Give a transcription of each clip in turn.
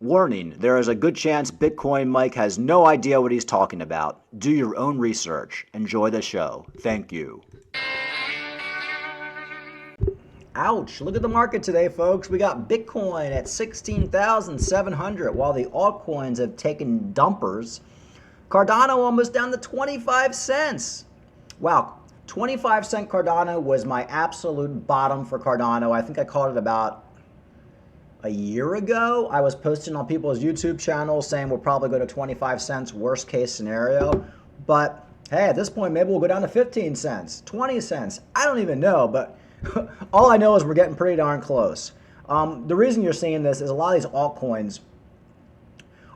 Warning, there is a good chance Bitcoin Mike has no idea what he's talking about. Do your own research. Enjoy the show. Thank you. Ouch, look at the market today, folks. We got Bitcoin at 16,700 while the altcoins have taken dumpers. Cardano almost down to 25 cents. Wow, 25-cent Cardano was my absolute bottom for Cardano. I think I called it about a year ago. I was posting on people's YouTube channels saying we'll probably go to 25 cents, worst case scenario. But hey, at this point, maybe we'll go down to 15 cents, 20 cents. I don't even know, but all I know is we're getting pretty darn close. The reason you're seeing this is a lot of these altcoins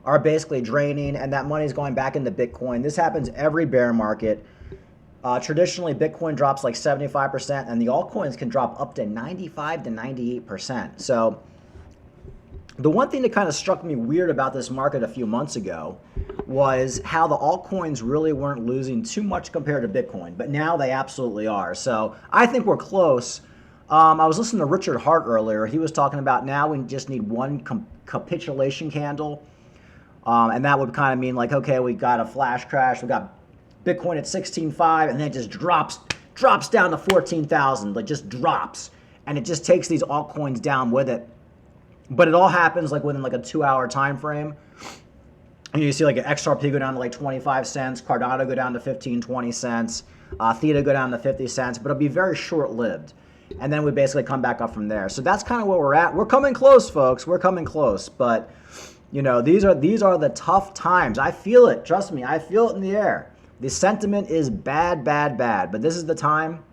are basically draining and that money is going back into Bitcoin. This happens every bear market. Traditionally, Bitcoin drops like 75% and the altcoins can drop up to 95 to 98%. So the one thing that kind of struck me weird about this market a few months ago was how the altcoins really weren't losing too much compared to Bitcoin, but now they absolutely are. So I think we're close. I was listening to Richard Hart earlier. He was talking about now we just need one capitulation candle. And that would kind of mean like, okay, we got a flash crash. We got Bitcoin at 16.5 and then it just drops down to 14,000, like just drops. And it just takes these altcoins down with it. But it all happens like within like a 2-hour time frame. And you see like an XRP go down to like 25 cents, Cardano go down to 15, 20 cents, Theta go down to 50 cents, but it'll be very short-lived. And then we basically come back up from there. So that's kind of where we're at. We're coming close, folks. We're coming close. But, you know, these are the tough times. I feel it. Trust me. I feel it in the air. The sentiment is bad, bad, bad. But this is the time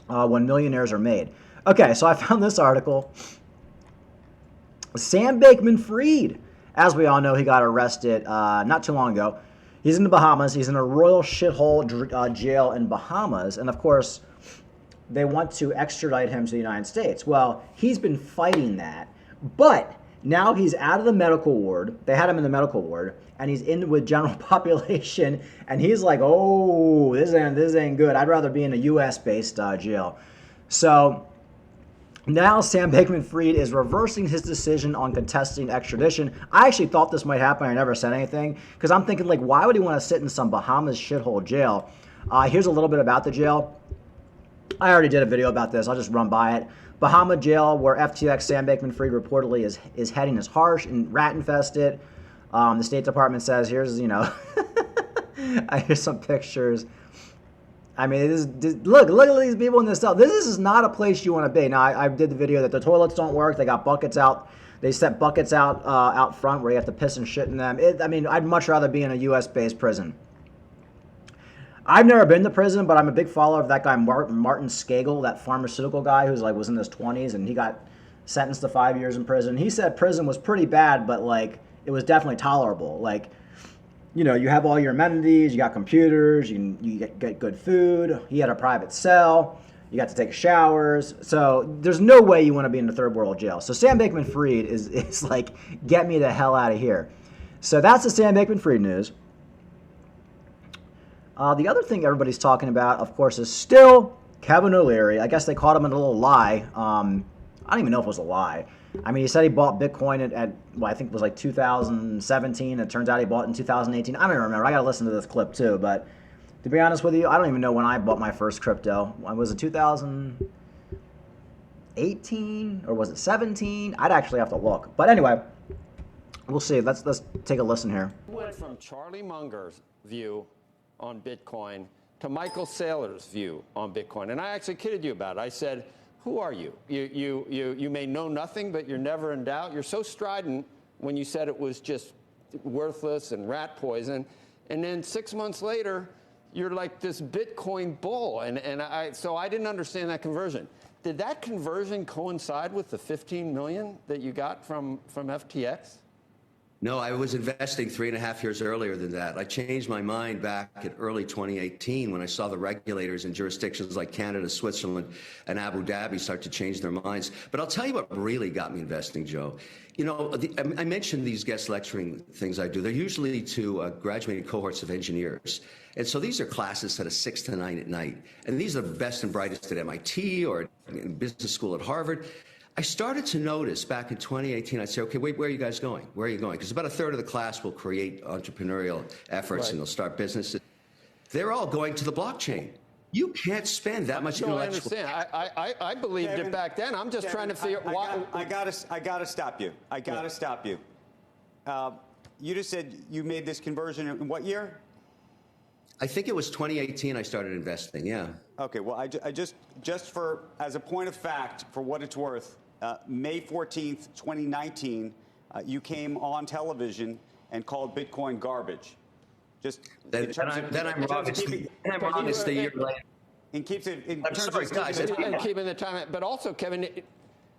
when millionaires are made. Okay, so I found this article. Sam Bankman-Fried, as we all know, he got arrested not too long ago. He's in the Bahamas. He's in a royal shithole jail in Bahamas. And, of course, they want to extradite him to the United States. Well, he's been fighting that. But now he's out of the medical ward. They had him in the medical ward. And he's in with general population. And he's like, oh, this ain't good. I'd rather be in a U.S.-based jail. So now Sam Bankman-Fried is reversing his decision on contesting extradition. I actually thought this might happen. I never said anything because I'm thinking, like, why would he want to sit in some Bahamas shithole jail? Here's a little bit about the jail. I already did a video about this. I'll just run by it. Bahama jail, where FTX Sam Bankman-Fried reportedly is heading, is harsh and rat infested. The State Department says, here's, you know, here's some pictures. I mean, look at these people in this cell. This is not a place you want to be. Now, I did the video that the toilets don't work. They got buckets out. They set buckets out front where you have to piss and shit in them. I mean, I'd much rather be in a U.S.-based prison. I've never been to prison, but I'm a big follower of that guy, Martin Skagel, that pharmaceutical guy who's like was in his 20s, and he got sentenced to 5 years in prison. He said prison was pretty bad, but like it was definitely tolerable. Like, you know, you have all your amenities, you got computers, you get good food. He had a private cell. You got to take showers. So there's no way you want to be in a third world jail. So Sam Bankman-Fried is like, get me the hell out of here. So that's the Sam Bankman-Fried news. The other thing everybody's talking about, of course, is still Kevin O'Leary. I guess they caught him in a little lie. I don't even know if it was a lie. I mean, he said he bought Bitcoin at well, I think it was like 2017. It turns out he bought it in 2018. I don't even remember. I got to listen to this clip too. But to be honest with you, I don't even know when I bought my first crypto. Was it 2018 or was it 17? I'd actually have to look. But anyway, we'll see. Let's take a listen here. Went from Charlie Munger's view on Bitcoin to Michael Saylor's view on Bitcoin. And I actually kidded you about it. I said, who are you? You may know nothing, but you're never in doubt. You're so strident when you said it was just worthless and rat poison. And then 6 months later, you're like this Bitcoin bull. So I didn't understand that conversion. Did that conversion coincide with the 15 million that you got from FTX? No, I was investing 3.5 years earlier than that. I changed my mind back in early 2018 when I saw the regulators in jurisdictions like Canada, Switzerland, and Abu Dhabi start to change their minds. But I'll tell you what really got me investing, Joe. You know, I mentioned these guest lecturing things I do. They're usually to graduating cohorts of engineers. And so these are classes at 6 to 9 at night. And these are the best and brightest at MIT or in business school at Harvard. I started to notice back in 2018, I'd say, okay, wait, where are you guys going? Where are you going? Because about a third of the class will create entrepreneurial efforts and they'll start businesses. They're all going to the blockchain. You can't spend that much intellectual. I understand. I believed it back then. I'm just trying to figure out why. I gotta stop you. I gotta stop you. You just said you made this conversion in what year? I think it was 2018 I started investing, yeah. Okay, well, I just for, as a point of fact, for what it's worth, May 14th, 2019, you came on television and called Bitcoin garbage. Just then I'm wrong. It's the year later. And keeps it in I'm sorry, guys. And keeping the time, but also, Kevin.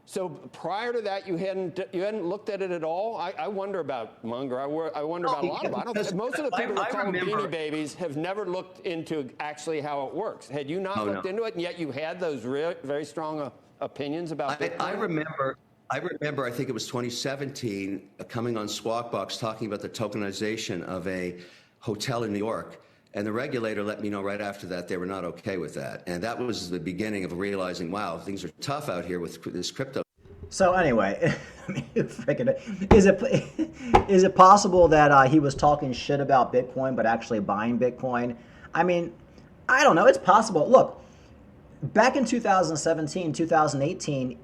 So prior to that, you hadn't looked at it at all. I wonder about Munger. I wonder about a lot of it. Most of the people who call them Beanie Babies have never looked into actually how it works. Had you not looked into it, and yet you had those very strong opinions about it? I remember. I think it was 2017, coming on Squawk Box talking about the tokenization of a hotel in New York. And the regulator let me know right after that they were not okay with that. And that was the beginning of realizing, wow, things are tough out here with this crypto. So anyway, is it possible that he was talking shit about Bitcoin but actually buying Bitcoin? I mean, I don't know. It's possible. Look, back in 2017, 2018,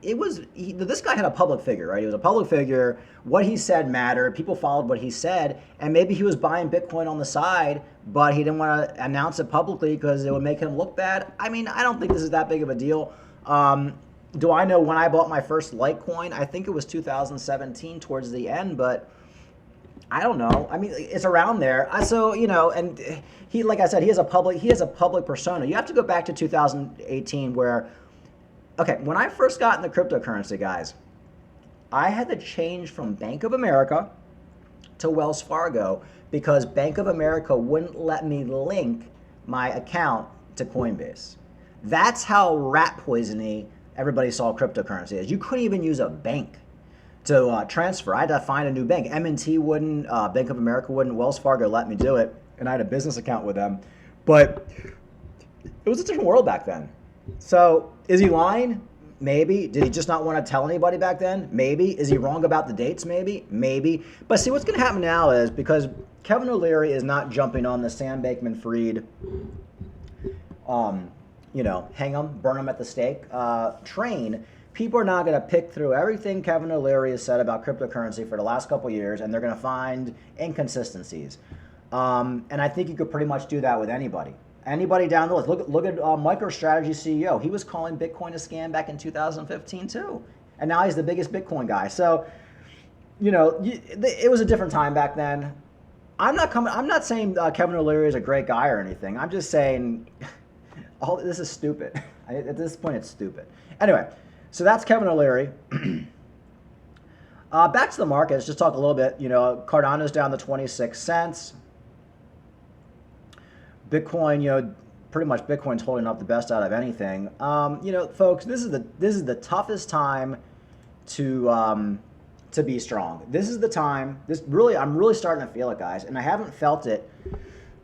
this guy had a public figure, right? He was a public figure. What he said mattered. People followed what he said. And maybe he was buying Bitcoin on the side, but he didn't want to announce it publicly because it would make him look bad. I mean, I don't think this is that big of a deal. Do I know when I bought my first Litecoin? I think it was 2017 towards the end, but I don't know. I mean, it's around there. So, and he, like I said, he has a public persona. You have to go back to 2018 where, okay, when I first got into cryptocurrency, guys, I had to change from Bank of America to Wells Fargo because Bank of America wouldn't let me link my account to Coinbase. That's how rat poisony everybody saw cryptocurrency as. You couldn't even use a bank to transfer. I had to find a new bank. M&T wouldn't, Bank of America wouldn't, Wells Fargo let me do it, and I had a business account with them. But it was a different world back then. So is he lying? Maybe. Did he just not want to tell anybody back then? Maybe. Is he wrong about the dates? Maybe. Maybe. But see, what's going to happen now is because Kevin O'Leary is not jumping on the Sam Bankman-Fried, hang him, burn him at the stake train, people are not going to pick through everything Kevin O'Leary has said about cryptocurrency for the last couple of years, and they're going to find inconsistencies. And I think you could pretty much do that with anybody. Anybody down the list. Look at MicroStrategy CEO. He was calling Bitcoin a scam back in 2015 too, and now he's the biggest Bitcoin guy. So, it was a different time back then. I'm not saying Kevin O'Leary is a great guy or anything. I'm just saying all this is stupid. At this point, it's stupid. Anyway, so that's Kevin O'Leary. Back to the markets. Just talk a little bit. Cardano's down to 26 cents. Bitcoin, pretty much Bitcoin's holding up the best out of anything. Folks, this is the toughest time to be strong. This is the time. I'm really starting to feel it, guys, and I haven't felt it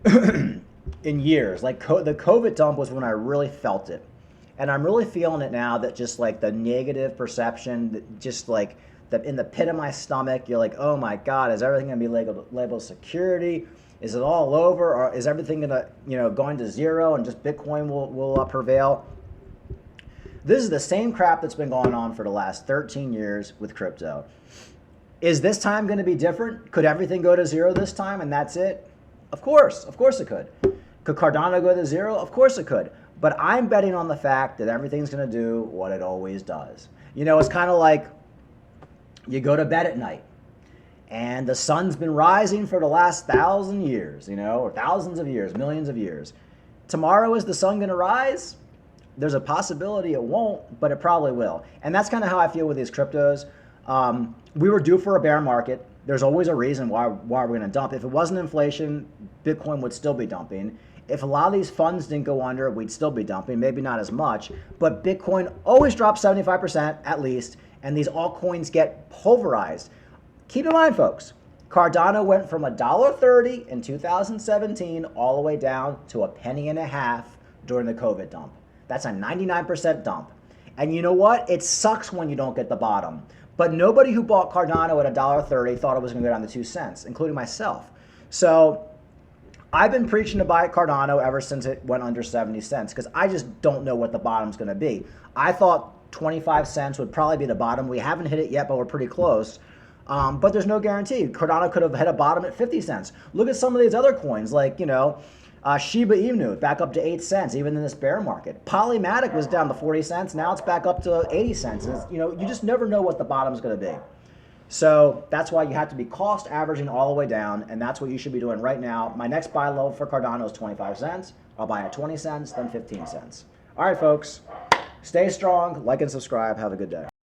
in years. Like the COVID dump was when I really felt it, and I'm really feeling it now. That just like the negative perception, that just like in the pit of my stomach, you're like, oh my God, is everything gonna be labeled security? Is it all over, or is everything going to zero and just Bitcoin will prevail? This is the same crap that's been going on for the last 13 years with crypto. Is this time going to be different? Could everything go to zero this time and that's it? Of course it could. Could Cardano go to zero? Of course it could. But I'm betting on the fact that everything's going to do what it always does. It's kind of like you go to bed at night, and the sun's been rising for the last 1,000 years, or thousands of years, millions of years. Tomorrow, is the sun going to rise? There's a possibility it won't, but it probably will. And that's kind of how I feel with these cryptos. We were due for a bear market. There's always a reason why we're going to dump. If it wasn't inflation, Bitcoin would still be dumping. If a lot of these funds didn't go under, we'd still be dumping, maybe not as much. But Bitcoin always drops 75% at least, and these altcoins get pulverized. Keep in mind, folks, Cardano went from $1.30 in 2017 all the way down to $0.015 during the COVID dump. That's a 99% dump. And you know what? It sucks when you don't get the bottom. But nobody who bought Cardano at $1.30 thought it was going to go down to 2 cents, including myself. So I've been preaching to buy Cardano ever since it went under 70 cents because I just don't know what the bottom's going to be. I thought 25 cents would probably be the bottom. We haven't hit it yet, but we're pretty close. But there's no guarantee. Cardano could have hit a bottom at 50 cents. Look at some of these other coins like, Shiba Inu back up to 8 cents even in this bear market. Polymatic was down to 40 cents. Now it's back up to 80 cents. You just never know what the bottom's going to be. So that's why you have to be cost averaging all the way down, and that's what you should be doing right now. My next buy level for Cardano is 25 cents. I'll buy at 20 cents, then 15 cents. All right, folks, stay strong, like and subscribe. Have a good day.